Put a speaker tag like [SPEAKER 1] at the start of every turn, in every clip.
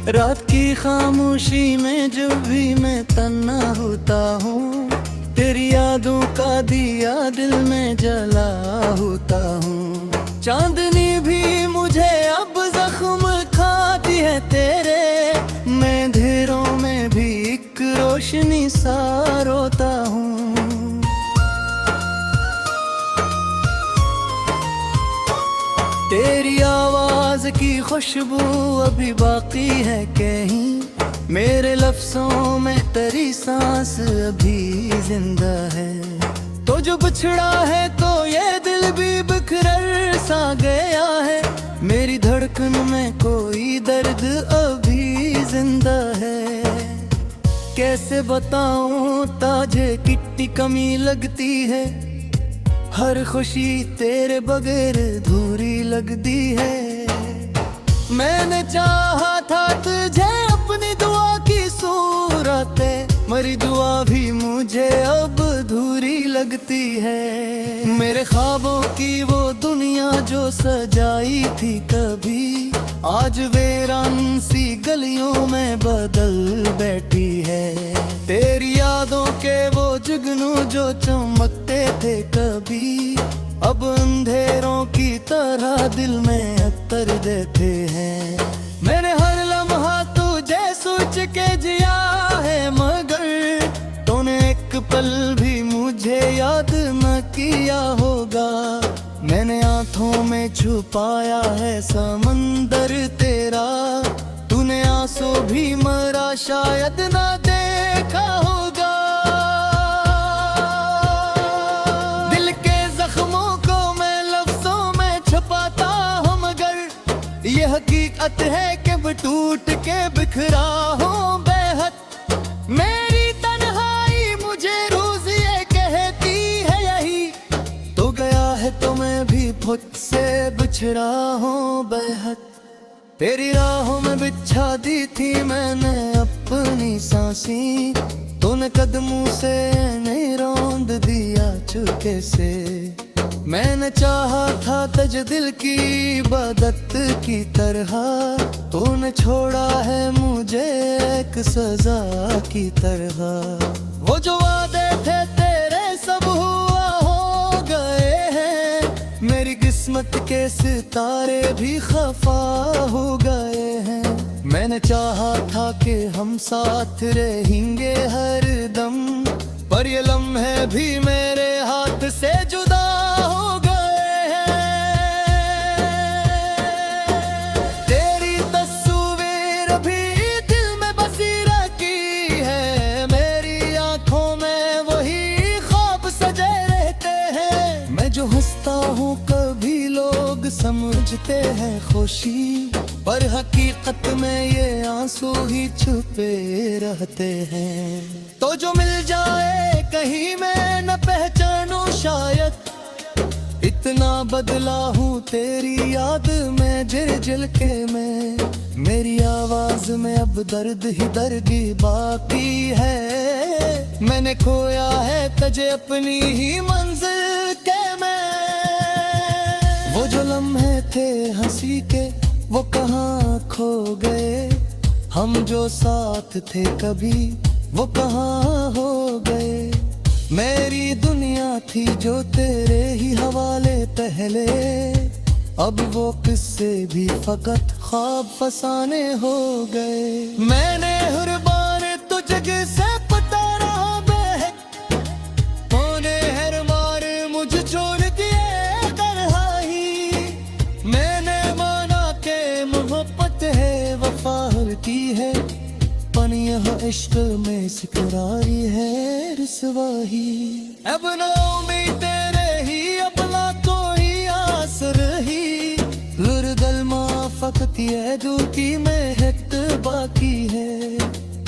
[SPEAKER 1] रात की खामोशी में जब भी मैं तन्हा होता हूँ, तेरी यादों का दिया दिल में जला होता हूँ। चांदनी भी मुझे अब जख्म खाती है तेरे, मैं अंधेरों में भी एक रोशनी सा रोता हूँ। तेरी आवाज की खुशबू अभी बाकी है कहीं, मेरे लफ्जों में तेरी सांस अभी जिंदा है। तो जो बिछड़ा है तो ये दिल भी बिखर सा गया है, मेरी धड़कन में कोई दर्द अभी जिंदा है। कैसे बताऊं ताजे कितनी कमी लगती है, हर खुशी तेरे बगैर अधूरी लगती है। मैंने चाहा था तुझे अपनी दुआ की सूरत, मरी दुआ भी मुझे अब अधूरी लगती है। मेरे ख्वाबों की वो दुनिया जो सजाई थी कभी, आज वीरान सी गलियों में बदल बैठी है। तेरी यादों के वो जुगनू जो चमकते थे कभी, अब अंधेरों की तरह दिल में अतर देते हैं। मैंने हर लम्हा तुझे सोच के जिया है, मगर तूने एक पल भी मुझे याद न किया होगा। मैंने आंखों में छुपाया है समंदर तेरा, तूने आंसू भी मरा शायद ना देखा होगा। दिल के जख्मों को मैं लफ्जों में छुपाता हूँ, मगर ये हकीकत है कि मैं टूट के बिखरा हूँ बेहद। मेरी तन्हाई मुझे रोज ये कहती है यही, तो गया है तो मैं भी खुद से बिछड़ा हूँ बेहद। तेरी राहों में बिछा दी थी मैंने अपनी सांसी, तूने कदमों से नहीं रौंद दिया चुके से। मैंने चाहा था तज दिल की इबादत की तरह, तूने छोड़ा है मुझे एक सजा की तरह। वो जो वादे थे तेरे सब हुआ हो गए हैं, मेरी किस्मत के सितारे भी खफा हो गए हैं। मैंने चाहा था कि हम साथ रहेंगे हर दम, पर ये लम्हे भी मेरे हाथ से जुदा हो गए हैं। तेरी तस्वीर भी दिल में बसी रखी है, मेरी आंखों में वही ख्वाब सजे रहते हैं। मैं जो हंसता हूँ कभी लोग समझते हैं खुशी, पर हकीकत में ये आंसू ही छुपे रहते हैं। तो जो मिल जाए कहीं मैं न पहचानूं शायद, इतना बदला हूँ तेरी याद में जिल के मैं। मेरी आवाज में अब दर्द ही दर्द बाकी है, मैंने खोया है तुझे अपनी ही मंजिल के में। वो जो लम्हे थे हंसी के वो कहाँ खो गए, हम जो साथ थे कभी वो कहाँ हो गए। मेरी दुनिया थी जो तेरे ही हवाले पहले, अब वो किस्से भी फकत ख्वाब फसाने हो गए। मैंने हर बार तुझे से पता रहा बहक, तूने हर बार मुझे छोड़ दिए तन्हाई। मैंने माना के मोहब्बत है वफा की है, पन यह इश्क में सिकरारी है रसवाही। अब ना उम्मीद तेरे ही अपना कोई आस रही, लुरगल माँ फकत ये दूर की महक बाकी है।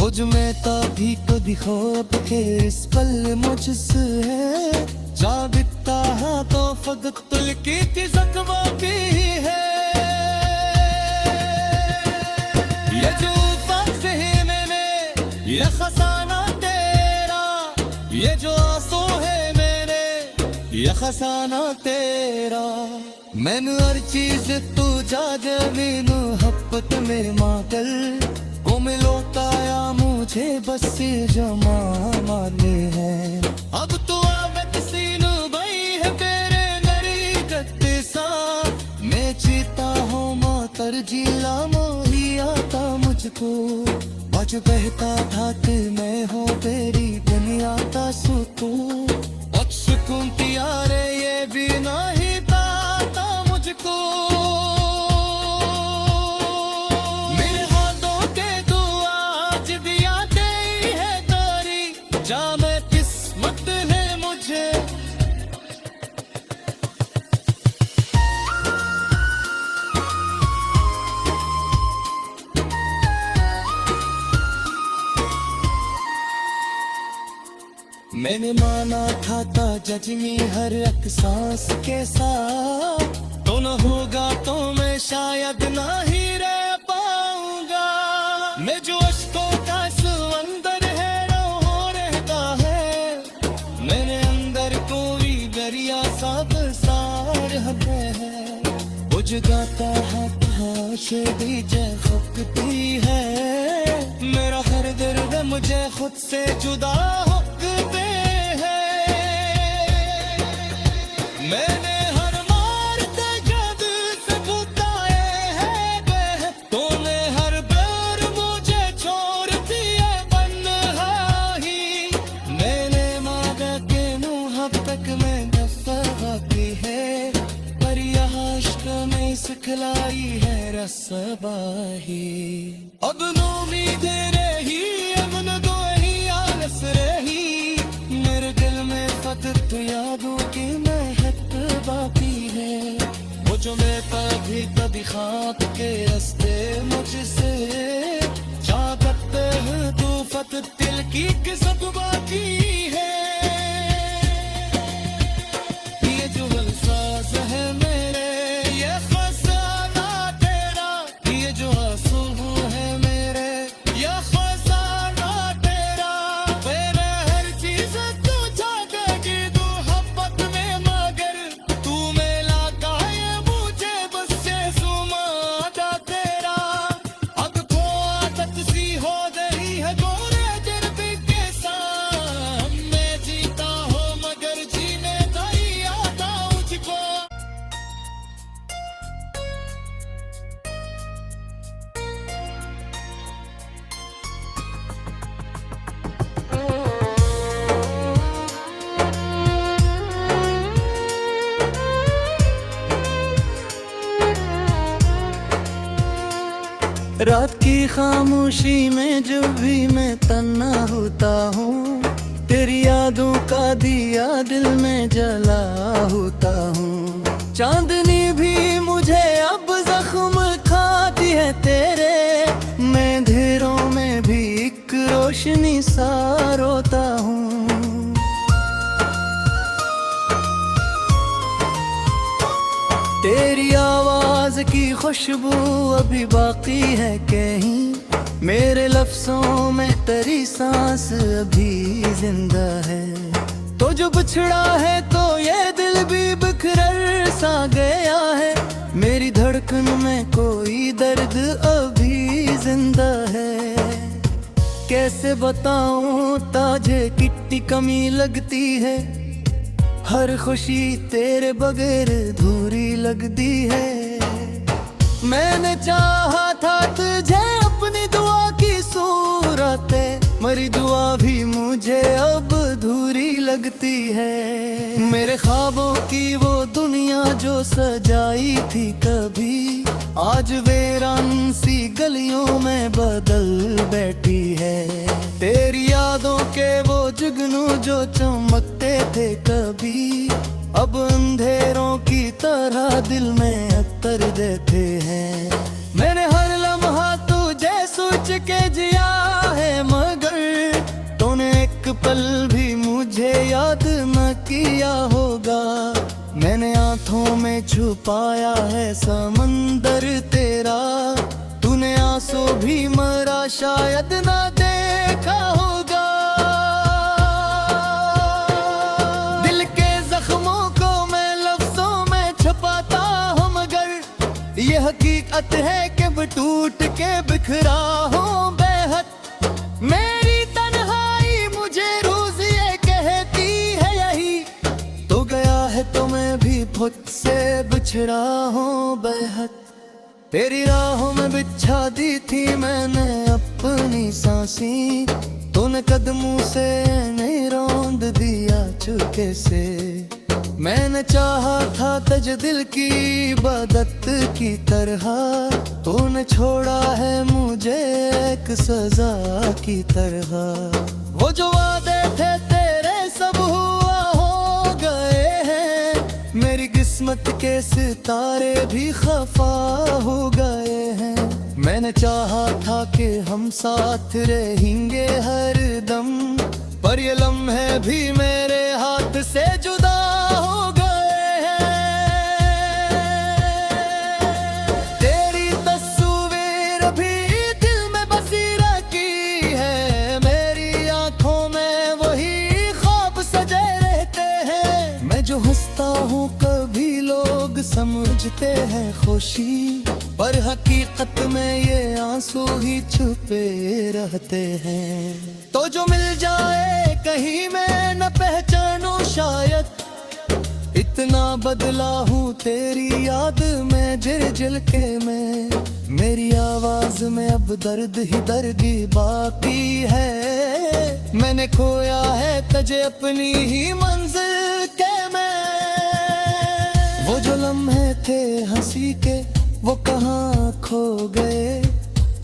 [SPEAKER 1] मुझ में ताभी को दिखो अब के इस पल मुझसे है, जा बिकता है तो फकत तुल की जख्मा की है। ये जो ये खजाना तेरा, ये जो आंसू है मेरे, ये खजाना तेरा। मैंने हर चीज तू जा जमीन हपत में मातल, मिलोता या मुझे बस जमा माने हैं अब तो आवे सीन भाई है तेरे नरी गत्ते सा मैं चीता हूँ मातर जिला मोही आता मुझको आज बहता था कि मैं हूँ तेरी दुनिया का सुकून और सुकून तियारे ये भी नहीं पाता मुझको मेरे हाथों के दुआ आज भी आते ही है तारी जा मैं किस्मत ने मुझे मैंने माना था जजमी हर एक सांस के साथ तो न होगा तो मैं शायद ना ही रह पाऊंगा मैं जो अश्कों का समंदर है वो रहता है मेरे अंदर कोई दरिया सा बसार है वो जगाता है से डीजे खुकती है मेरा हर दर्द मुझे खुद से जुदा होते हैं मैंने हर मारते जब से बुताए हैं तूने हर बार मुझे छोड़ दिया बन्हाई मैंने मांगा के मुहब्बत में दफा की है पर यह इश्क में सिखलाई है रसबाही अब नौमीद रही अमन दो ही आलस रही मेरे दिल में फकत यादों की महक बाकी है वो जो मैं कभी कभी ख्वाब के रास्ते मुझसे जा सकते हैं तू फकत दिल की किस्मत बाकी है ये जो अल्फाज है मेरे ये फसाना तेरा ये जो आंसू है मेरे ये फसाना तेरा मेरे हर चीज तू जागेगी तू मोहब्बत में मगर तू मेला गाए मुझे बस से सुमादा तेरा अब तो आदत सी हो गई है गोरे दिल के साथ मैं जीता हूँ मगर जीने नहीं आता मुझको रात की खामोशी में जब भी मैं तन्हा होता हूँ तेरी यादों का दिया दिल में जला होता हूँ चांदनी भी मुझे अब जख्म खाती है तेरे मैं अंधेरों में भी एक रोशनी सा रोता हूँ तेरी आवाज की खुशबू अभी बाकी है कहीं मेरे लफ्जों में तेरी सांस अभी जिंदा है तो जो बिछड़ा है तो ये दिल भी बिखर सा गया है मेरी धड़कन में कोई दर्द अभी जिंदा है कैसे बताऊं ताजे कितनी कमी लगती है हर खुशी तेरे बगैर अधूरी लगती है मैंने चाहा था तुझे अपनी दुआ की सूरत मरी दुआ भी मुझे अब अधूरी लगती है मेरे ख्वाबों की वो दुनिया जो सजाई थी कभी आज वीरान सी गलियों में बदल बैठी है तेरी यादों के वो जुगनू जो चमकते थे कभी अब अंधेरों की तरह दिल में अतर देते हैं मैंने हर लम्हा तुझे सोच के जिया है मगर तूने एक पल भी मुझे याद न किया होगा मैंने आंखों में छुपाया है समंदर तेरा तूने आंसू भी मरा शायद ना देखा होगा दिल के जख्मों को मैं लफ्जों में छुपाता हूँ मगर ये हकीकत है कि मैं टूट के बिखरा हूँ मेरी तन्हाई मुझे रोज ये कहती है यही, तो गया है तो मैं भी खुद से बिछड़ा हूँ बेहद। तेरी राहों में बिछा दी थी मैंने अपनी सांसी, तूने कदमों से नहीं रौंद दिया चुके से। मैंने चाहा था तज दिल की इबादत की तरह, तूने छोड़ा है मुझे एक सजा की तरह। वो जो वादे थे तेरे सब हुआ हो गए हैं, मेरी किस्मत के सितारे भी खफा हो गए हैं। मैंने चाहा था कि हम साथ रहेंगे हर दम, पर ये लम्हे भी मेरे हाथ से जुदा हो गए हैं। तेरी तस्वीर भी दिल में बसी रखी है, मेरी आंखों में वही ख्वाब सजे रहते हैं। मैं जो हंसता हूँ कभी लोग समझते हैं खुशी, पर हकीकत में ये आंसू ही छुपे रहते हैं। तो जो मिल जाए कहीं मैं न पहचानूं शायद, इतना बदला हूँ तेरी याद में जिल के में। मेरी आवाज में अब दर्द ही दर्द बाकी है, मैंने खोया है तुझे अपनी ही मंजिल के में। वो जो लम्हे थे हंसी के वो कहाँ खो गए,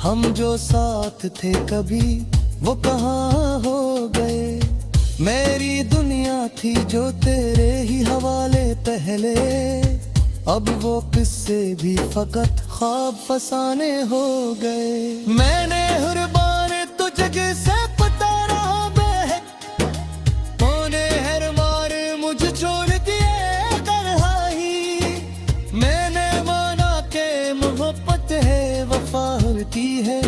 [SPEAKER 1] हम जो साथ थे कभी वो कहाँ हो गए। मेरी दुनिया थी जो तेरे ही हवाले पहले, अब वो किस्से भी फकत ख्वाब फसाने हो गए। मैंने हर बार तो जग से पता रहा बहक, तूने हर बार मुझे छोड़ दिए तन्हाई। मैंने माना के मोहब्बत है वफा होती है,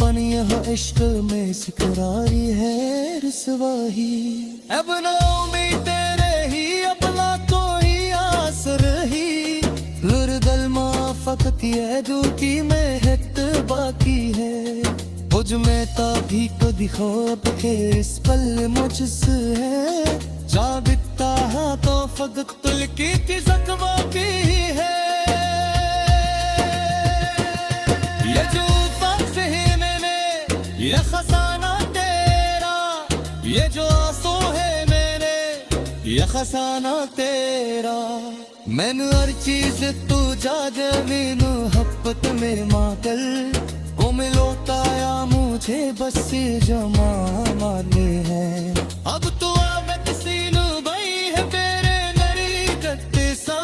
[SPEAKER 1] पन यह इश्क में सिकरारी है रसवाही। अब ना उम्मीद रही अपना कोई आस रही, लुरदल माँ फकत ये दूर की महक बाकी है। मुझ में ताभी को दिखोब के इस पल मुझसे है, जा बिकता है तो फकत तुल की जख्मा की है। ये जो ये खजाना तेरा, ये जो आंसू है मेरे, ये खजाना तेरा। मैंने हर चीज तू जा जमीन हब्बत में मातल, वो मिलोताया मुझे बस जमा माने हैं। अब तो आमद सीनू भाई है तेरे नरी कत्ते सा,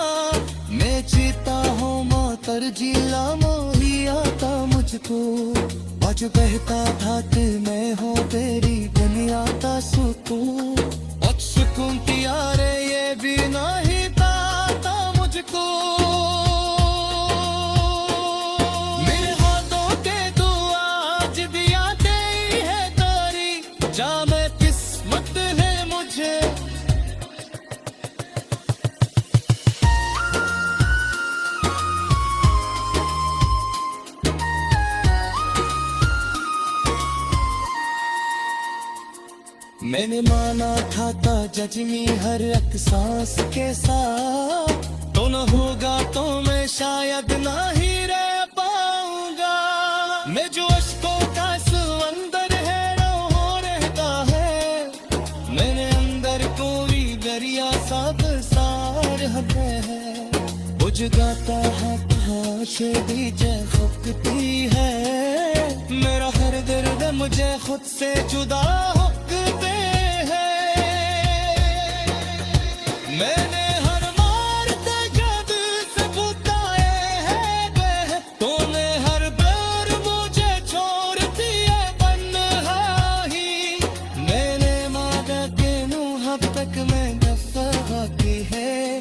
[SPEAKER 1] मैं जीता हूँ मातर जिला मोही आता मुझको। आज बहता था दिल में हो तेरी दुनिया का सुकून, और सुकून की यारे ये भी नहीं पाता मुझको। मेरे हाथों के तू आज भी आते ही है तारी, जा मैं किस्मत है मुझे। मैंने माना था जज्मी हर एक सांस के साथ, तो न होगा तो मैं शायद ना ही रह पाऊंगा। मैं जो अश्कों का अंदर है हो रहता है, मेरे अंदर कोई दरिया सा सार है। बुझ गाता है से दीजे फुकती है, मेरा हर दर्द मुझे खुद से जुदा होते हैं। मैंने हर मार जब से बुताए हैं, तूने हर बार मुझे छोड़ दिया तन्हाई। मैंने मांगा के नूह अब तक मैं दफा की है,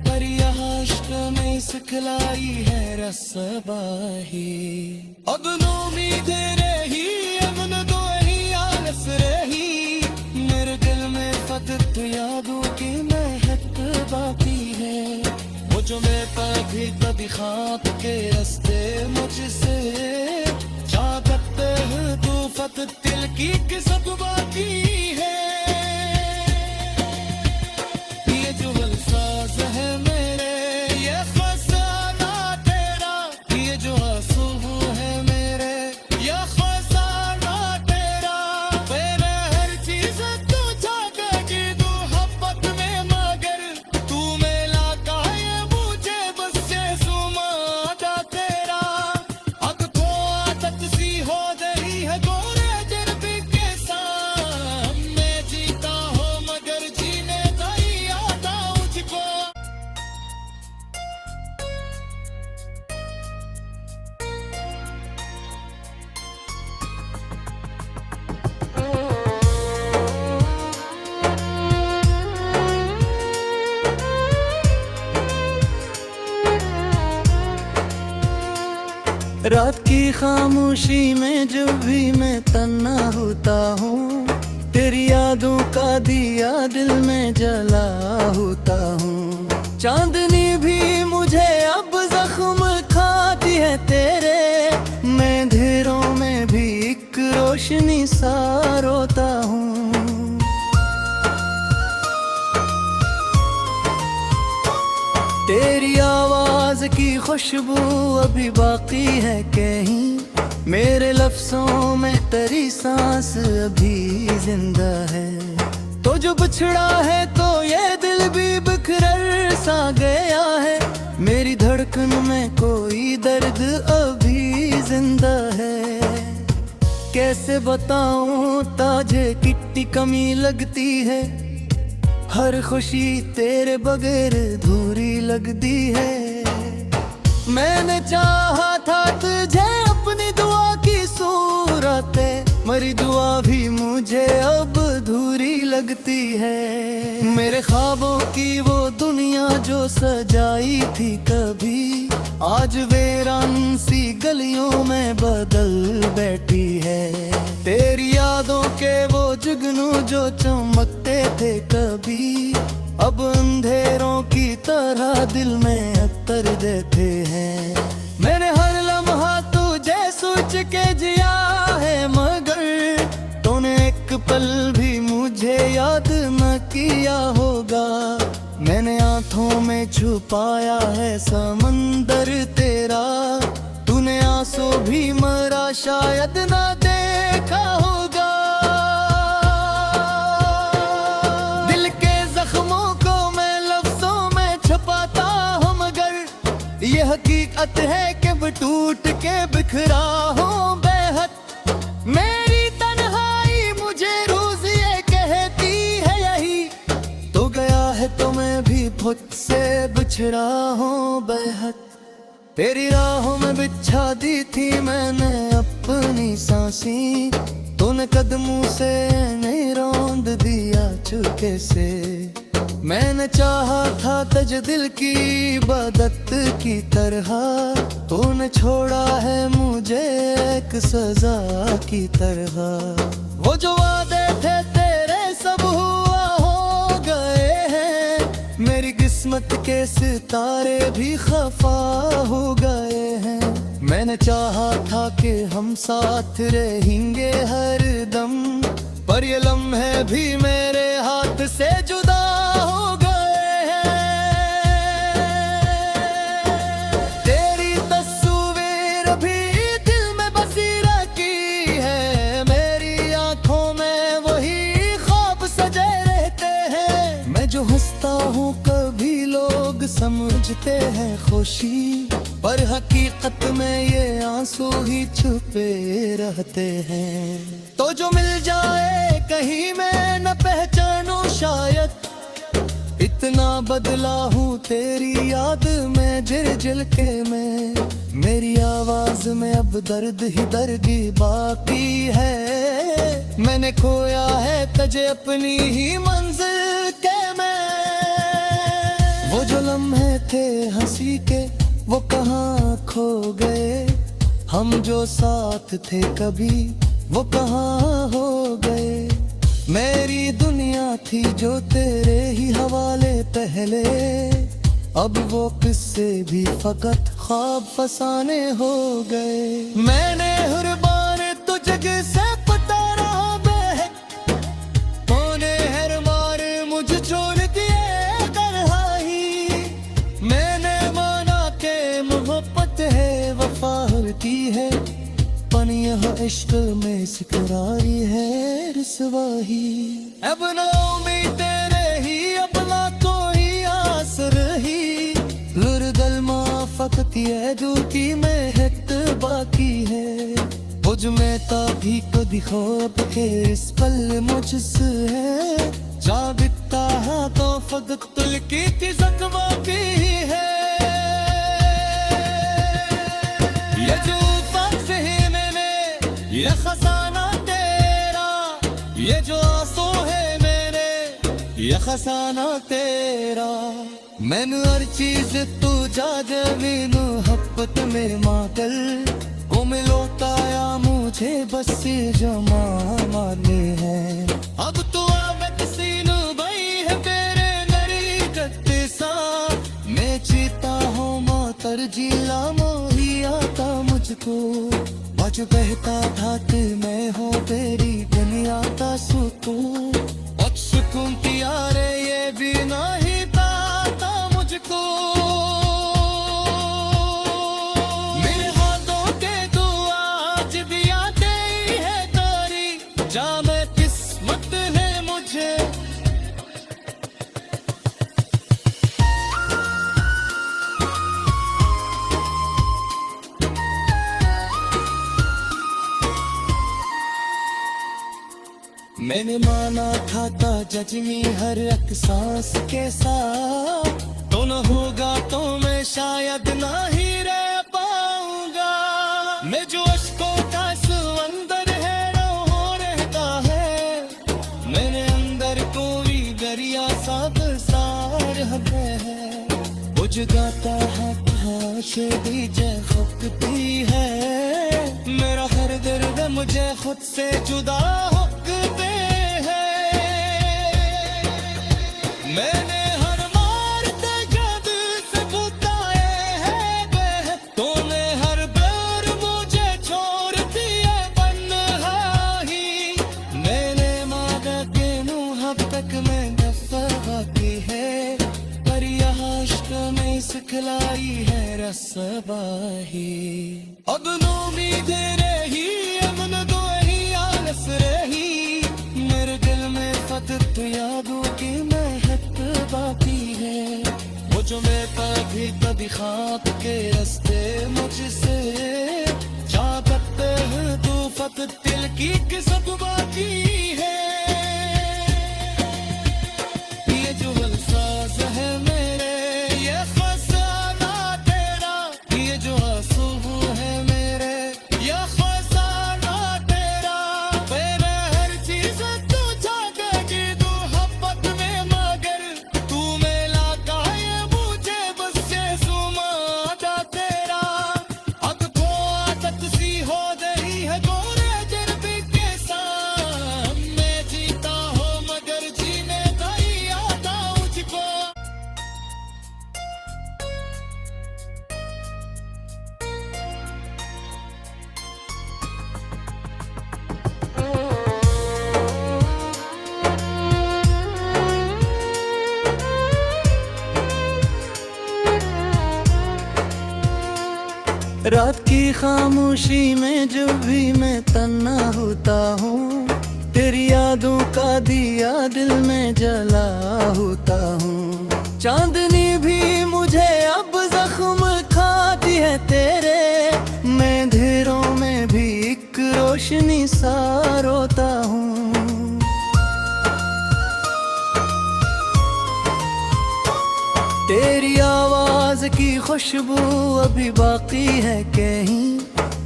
[SPEAKER 1] पर यह इश्क में सिखलाई है रसवाही। अब उम्मीद रही अमन दो ही आलस रही, मेरे दिल में फकत यादों की महक बाकी है। वो जो मैं कभी ख्वाब के रास्ते मुझसे जागत फतेह तू फत दिल की सब बाकी है। ये जो अल्फाज है मेरे ये फसाना तेरा, ये जो आंसू है मेरे ये फसाना तेरा। मेरे हर चीज तू जागेगी तू मोहब्बत में, मगर तू मेला का ये मुझे बस से सुमादा तेरा। अब तो आदत सी हो गई है गोरे जर्बी के साथ, मैं जीता हूँ मगर जीने नहीं आता मुझको। रात की खामोशी में जब भी मैं तन्हा होता हूँ, तेरी यादों का दिया दिल में जला होता हूँ। चांदनी भी मुझे अब जख्म खाती है तेरे, मैं अंधेरों में भी एक रोशनी सा रोता हूँ। तेरी आवाज की खुशबू अभी बाकी है कहीं, मेरे लफ्जों में तेरी सांस अभी जिंदा है। तो जो बिछड़ा है तो ये दिल भी बिखर सा गया है, मेरी धड़कन में कोई दर्द अभी जिंदा है। कैसे बताऊं ताजे कितनी कमी लगती है, हर खुशी तेरे बगैर अधूरी लगती है। मैंने चाहा था तुझे अपनी दुआ की सूरत, मरी दुआ भी मुझे अब अधूरी लगती है। मेरे ख्वाबों की वो दुनिया जो सजाई थी कभी, आज वीरान सी गलियों में बदल बैठी है। तेरी यादों के वो जुगनू जो चमकते थे कभी, अब अंधेरों की तरह दिल में अतर देते हैं। मैंने हर लम्हा तुझे सोच के जिया है, मगर तूने एक पल भी मुझे याद न किया होगा। मैंने आंखों में छुपाया है समंदर तेरा, तूने आंसू भी मरा शायद ना देखा होगा। दिल के जख्मों को मैं लफ्जों में छुपाता हूँ, मगर ये हकीकत है कि मैं टूट के बिखरा हूँ बेहद। मेरी तन्हाई मुझे रोज ये कहती है यही, तो गया है तो मैं भी खुद से बिछड़ा हूँ बेहद। तेरी राहों में बिछा दी थी मैंने अपनी सांसी, तूने कदमों से नहीं रौंद दिया चुके से। मैंने चाहा था तज दिल की इबादत की तरह, तूने छोड़ा है मुझे एक सजा की तरह। वो जो वादे थे तेरे सब हुआ हो गए हैं, मेरी किस्मत के सितारे भी खफा हो गए हैं। मैंने चाहा था कि हम साथ रहेंगे हर दम, पर ये लम्हे भी मेरे हाथ से जुदा हो गए हैं। तेरी तस्वीर भी दिल में बसी रखी है, मेरी आंखों में वही ख्वाब सजे रहते हैं। मैं जो हंसता हूँ कभी लोग समझते हैं खुशी, पर हकीकत में ये आंसू ही छुपे रहते हैं। तो जो मिल जाए कहीं मैं न पहचानूं शायद, इतना बदला हूँ तेरी याद में जिल के में। मेरी आवाज में अब दर्द ही दर्द बाकी है, मैंने खोया है तुझे अपनी ही मंजिल के में। वो जो लम्हे थे हंसी के वो कहाँ खो गए, हम जो साथ थे कभी वो कहाँ हो गए। मेरी दुनिया थी जो तेरे ही हवाले पहले, अब वो किस्से भी फकत ख्वाब फसाने हो गए। मैंने हुर्बान की है, पन यह इश्क में सिकरारी है रसवाही। अब ना उम्मीद रही, अपना कोई आस रही, लुरदलमा फकत ये दूर की महक बाकी है। मुझ में ताभी को दिखोप के इस पल मुझसे है, जा बिकता है तो फकत तुल की जख्मा की है। ये जो ज़हन में ये खजाना तेरा, ये जो आंसू है मेरे ये खजाना तेरा। मैंने हर चीज तू जा जमीन हपत में मातल को मिलोताया मुझे बस जमा माने हैं। अब तो आबद सीन भाई है तेरे नरी कत्ते सा, मैं चीता हूँ मातर जिला मोही आता मुझको। आज बहता था मैं हूँ तेरी दुनिया का सुकून, और सुकून की यारे ये भी नहीं पाता मुझको। मेरे हाथों के दुआ आज भी आते ही है तारी, जा मैं किस्मत है मुझे। मैंने माना था जज्मी हर एक सांस के साथ, तो न होगा तो मैं शायद ना ही रह पाऊंगा। मैं जो अश्कों का समंदर है रो रहता है, मेरे अंदर कोई दरिया सा बसार है। बुझ गाता है से दीजे खुकती है, मेरा हर दर्द मुझे खुद से जुदा हुक्ते है। मैंने हर मारते गद से बुताए है, तूने हर बार मुझे छोड़ दिया बन्हाही। मैंने मांगा के नूह अब तक मैं दफा की है, पर यह इश्क में सिखलाई है रसवाही। अब उम्मीद रही, अमन दो ही आलस रही, मेरे दिल में फकत यादों की महक बाकी है। वो जो मैं कभी ख्वाब के रास्ते मुझसे जा सकते हैं, तू फकत दिल की किस्मत बाकी है। ये जो अल्फाज है मेरे ये खजाना तेरा, ये जो आंसू है मेरे ये खजाना तेरा। मेरे हर चीज तू जागेगी तू मोहब्बत में, मगर तू मेला गाए मुझे बस से सुमादा तेरा। अब तो आदत सी हो गई है गोरे जर्बी के साथ, मैं जीता हूँ मगर जीने नहीं आता मुझको। रात की खामोशी में जब भी मैं तन्हा होता हूँ, तेरी यादों का दिया दिल में जला होता हूँ। चांदनी भी मुझे अब जख्म खाती है तेरे, मैं अंधेरों में भी एक रोशनी सा रोता हूँ। तेरी आवाज की खुशबू अभी बाकी है कहीं,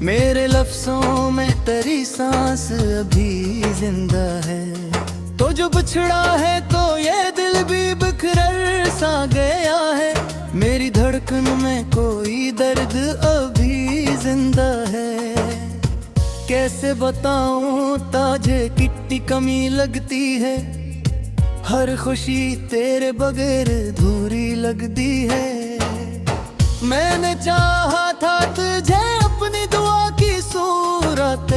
[SPEAKER 1] मेरे लफ्जों में तेरी सांस अभी जिंदा है। तो जो बिछड़ा है तो ये दिल भी बिखर सा गया है, मेरी धड़कन में कोई दर्द अभी जिंदा है। कैसे बताऊं ताजे कितनी कमी लगती है, हर खुशी तेरे बगैर अधूरी लगती है। मैंने चाहा था तुझे अपनी दुआ की सूरत,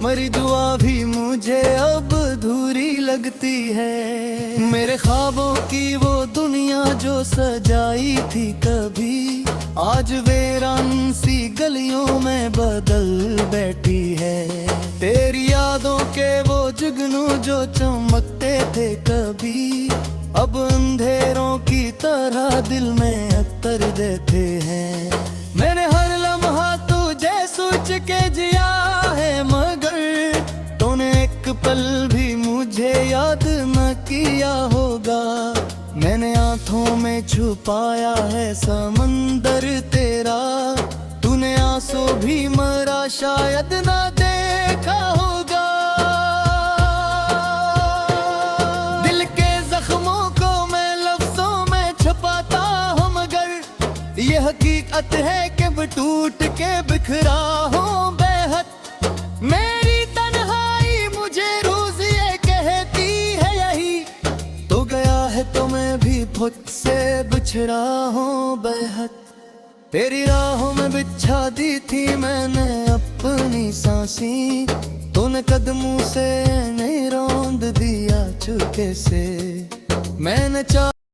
[SPEAKER 1] मरी दुआ भी मुझे अब अधूरी लगती है। मेरे ख्वाबों की वो दुनिया जो सजाई थी कभी, आज वीरान सी गलियों में बदल बैठी है। तेरी यादों के वो जुगनू जो चमकते थे कभी, अब अंधेरों की तरह दिल में अतर देते हैं। मैंने हर लम्हा तुझे सोच के जिया है, मगर तूने एक पल भी मुझे याद न किया होगा। मैंने आंखों में छुपाया है समंदर तेरा, तूने आंसू भी मरा शायद ना देखा होगा। दिल के जख्मों को मैं लफ्जों में छुपाता हूँ, मगर ये हकीकत है कि मैं टूट के बिखरा हूँ बेहद। मेरी तन्हाई मुझे रोज ये कहती है यही, तो गया है तो मैं भी खुद से बिछड़ा हूँ बेहद। तेरी राहों में बिछा दी थी मैंने अपनी सांसी, तूने कदमों से नहीं रौंद दिया चुपके से। मैंने